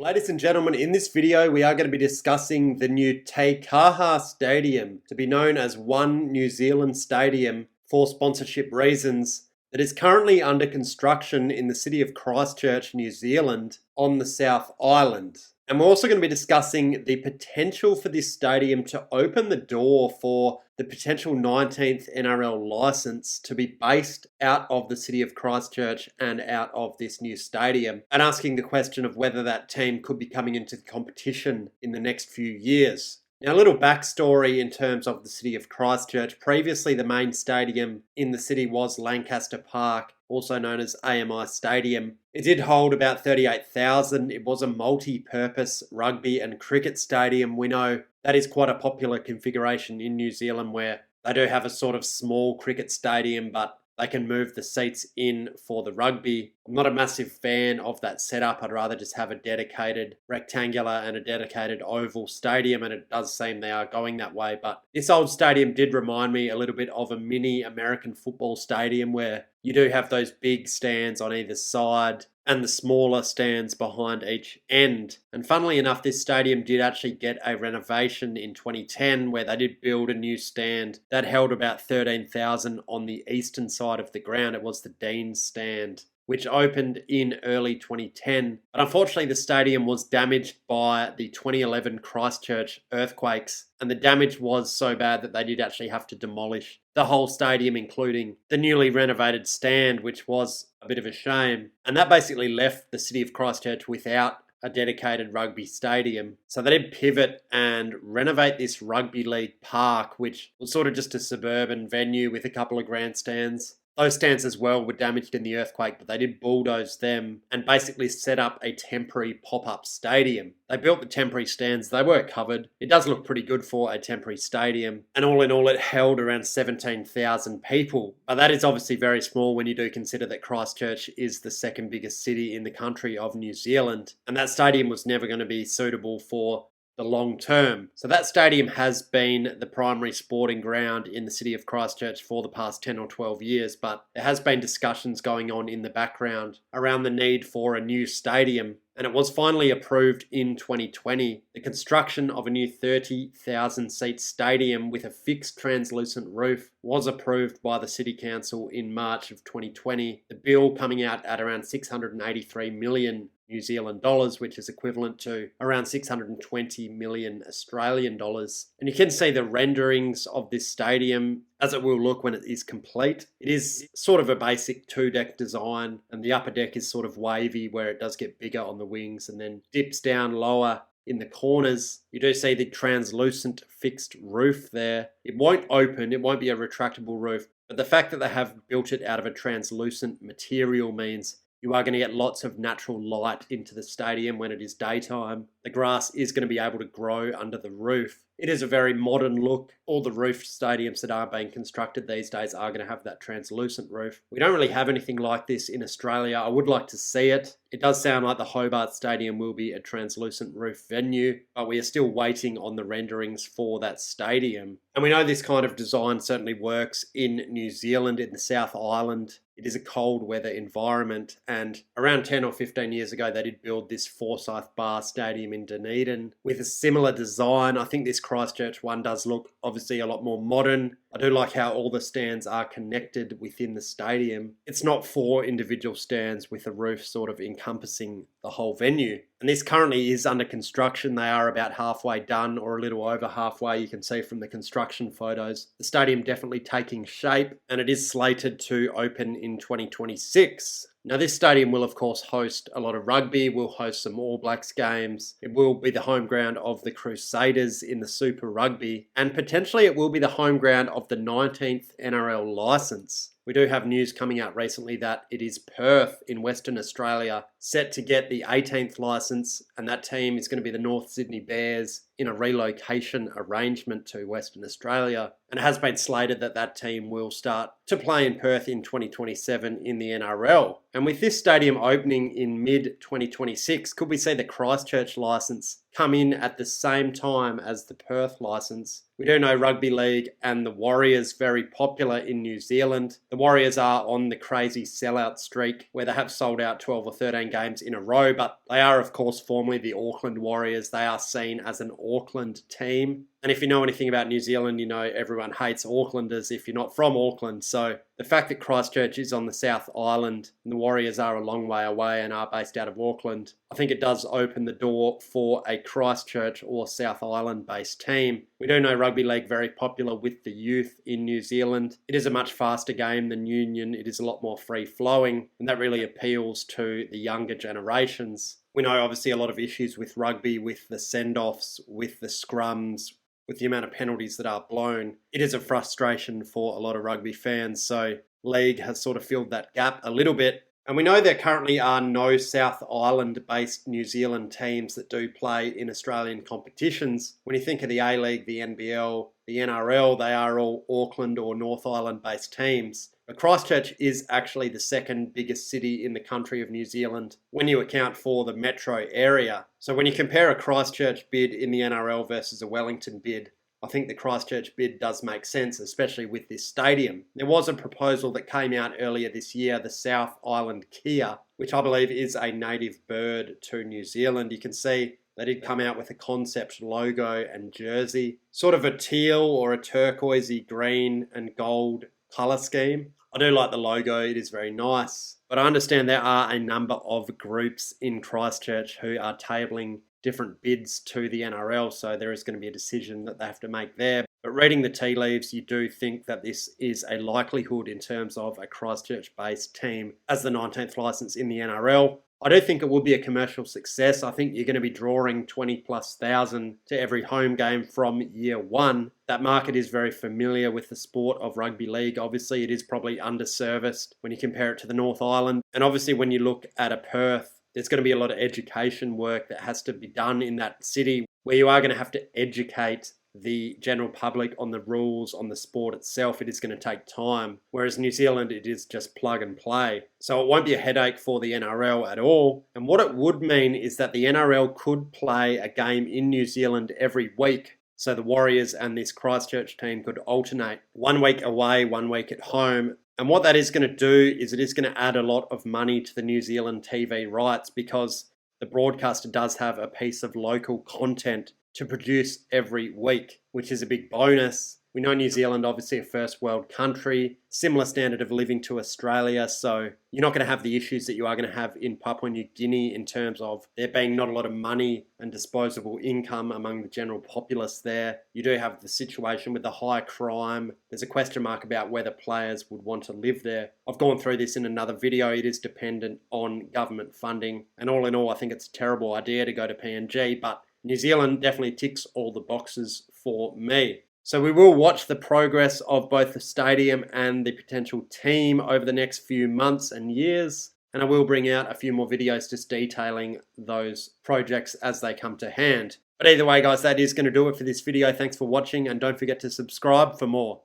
Ladies and gentlemen, in this video we are going to be discussing the new Te Kaha Stadium, to be known as One New Zealand Stadium for sponsorship reasons, that is currently under construction in the city of Christchurch, New Zealand on the South Island. And we're also going to be discussing the potential for this stadium to open the door for the potential 19th NRL license to be based out of the city of Christchurch and out of this new stadium, and asking the question of whether that team could be coming into the competition in the next few years. Now, a little backstory in terms of the city of Christchurch. Previously, the main stadium in the city was Lancaster Park, also known as AMI Stadium. It did hold about 38,000. It was a multi-purpose rugby and cricket stadium. We know that is quite a popular configuration in New Zealand, where they do have a sort of small cricket stadium, but they can move the seats in for the rugby. I'm not a massive fan of that setup. I'd rather just have a dedicated rectangular and a dedicated oval stadium, and it does seem they are going that way. But this old stadium did remind me a little bit of a mini American football stadium, where you do have those big stands on either side and the smaller stands behind each end. And funnily enough, this stadium did actually get a renovation in 2010, where they did build a new stand that held about 13,000 on the eastern side of the ground. It was the Dean's Stand, which opened in early 2010. But unfortunately, the stadium was damaged by the 2011 Christchurch earthquakes, and the damage was so bad that they did actually have to demolish the whole stadium, including the newly renovated stand, which was a bit of a shame. And that basically left the city of Christchurch without a dedicated rugby stadium. So they did pivot and renovate this rugby league park, which was sort of just a suburban venue with a couple of grandstands. Those stands as well were damaged in the earthquake, but they did bulldoze them and basically set up a temporary pop-up stadium. They built the temporary stands. They were covered. It does look pretty good for a temporary stadium. And all in all, it held around 17,000 people. But that is obviously very small when you do consider that Christchurch is the second biggest city in the country of New Zealand. And that stadium was never going to be suitable for the long term. So that stadium has been the primary sporting ground in the city of Christchurch for the past 10 or 12 years, but there has been discussions going on in the background around the need for a new stadium, and it was finally approved in 2020. The construction of a new 30,000 seat stadium with a fixed translucent roof was approved by the City Council in March of 2020. The bill coming out at around 683 million New Zealand dollars, which is equivalent to around 620 million Australian dollars. And you can see the renderings of this stadium as it will look when it is complete. It is sort of a basic two-deck design, and the upper deck is sort of wavy, where it does get bigger on the wings and then dips down lower in the corners. You do see the translucent fixed roof there. It won't open, it won't be a retractable roof, but the fact that they have built it out of a translucent material means you are going to get lots of natural light into the stadium when it is daytime. The grass is going to be able to grow under the roof. It is a very modern look. All the roof stadiums that are being constructed these days are going to have that translucent roof. We don't really have anything like this in Australia. I would like to see it. It does sound like the Hobart Stadium will be a translucent roof venue, but we are still waiting on the renderings for that stadium. And we know this kind of design certainly works in New Zealand, in the South Island. It is a cold weather environment, and around 10 or 15 years ago they did build this Forsyth Bar Stadium in Dunedin with a similar design. I think this Christchurch one does look obviously a lot more modern. I do like how all the stands are connected within the stadium. It's not 4 individual stands with a roof sort of encompassing the whole venue. And this currently is under construction. They are about halfway done, or a little over halfway. You can see from the construction photos. The stadium definitely taking shape, and it is slated to open in 2026. Now, this stadium will, of course, host a lot of rugby, will host some All Blacks games. It will be the home ground of the Crusaders in the Super Rugby, and potentially it will be the home ground of the 19th NRL licence. We do have news coming out recently that it is Perth in Western Australia set to get the 18th licence, and that team is going to be the North Sydney Bears in a relocation arrangement to Western Australia. And it has been slated that that team will start to play in Perth in 2027 in the NRL. And with this stadium opening in mid-2026, could we see the Christchurch licence come in at the same time as the Perth licence? We do know rugby league and the Warriors very popular in New Zealand. The Warriors are on the crazy sellout streak where they have sold out 12 or 13 Australian games in a row, but they are, of course, formerly the Auckland Warriors. They are seen as an Auckland team. And if you know anything about New Zealand, you know everyone hates Aucklanders if you're not from Auckland. So the fact that Christchurch is on the South Island and the Warriors are a long way away and are based out of Auckland, I think it does open the door for a Christchurch or South Island based team. We do know rugby league very popular with the youth in New Zealand. It is a much faster game than Union. It is a lot more free flowing, and that really appeals to the younger generations. We know obviously a lot of issues with rugby, with the send-offs, with the scrums, with the amount of penalties that are blown. It is a frustration for a lot of rugby fans, so league has sort of filled that gap a little bit. And we know there currently are no South Island-based New Zealand teams that do play in Australian competitions. When you think of the A-League, the NBL, the NRL, they are all Auckland or North Island-based teams. But Christchurch is actually the second biggest city in the country of New Zealand when you account for the metro area. So when you compare a Christchurch bid in the NRL versus a Wellington bid, I think the Christchurch bid does make sense, especially with this stadium. There was a proposal that came out earlier this year, the South Island Kia, which I believe is a native bird to New Zealand. You can see they did come out with a concept logo and jersey, sort of a teal or a turquoisey green and gold colour scheme. I do like the logo, it is very nice. But I understand there are a number of groups in Christchurch who are tabling different bids to the NRL, so there is going to be a decision that they have to make there. But reading the tea leaves, you do think that this is a likelihood in terms of a Christchurch-based team as the 19th licence in the NRL. I do think it will be a commercial success. I think you're going to be drawing 20,000+ to every home game from year one. That market is very familiar with the sport of rugby league. Obviously, it is probably underserviced when you compare it to the North Island. And obviously, when you look at a Perth, there's going to be a lot of education work that has to be done in that city where you are going to have to educate the general public on the rules, on the sport itself. It is going to take time. Whereas New Zealand, it is just plug and play. So it won't be a headache for the NRL at all. And what it would mean is that the NRL could play a game in New Zealand every week. So the Warriors and this Christchurch team could alternate 1 week away, 1 week at home. And what that is going to do is it is going to add a lot of money to the New Zealand TV rights because the broadcaster does have a piece of local content to produce every week, which is a big bonus. We know New Zealand, obviously a first world country, similar standard of living to Australia, so you're not going to have the issues that you are going to have in Papua New Guinea in terms of there being not a lot of money and disposable income among the general populace there. You do have the situation with the high crime. There's a question mark about whether players would want to live there. I've gone through this in another video. It is dependent on government funding, and all in all, I think it's a terrible idea to go to PNG, but New Zealand definitely ticks all the boxes for me. So we will watch the progress of both the stadium and the potential team over the next few months and years. And I will bring out a few more videos just detailing those projects as they come to hand. But either way, guys, that is going to do it for this video. Thanks for watching, and don't forget to subscribe for more.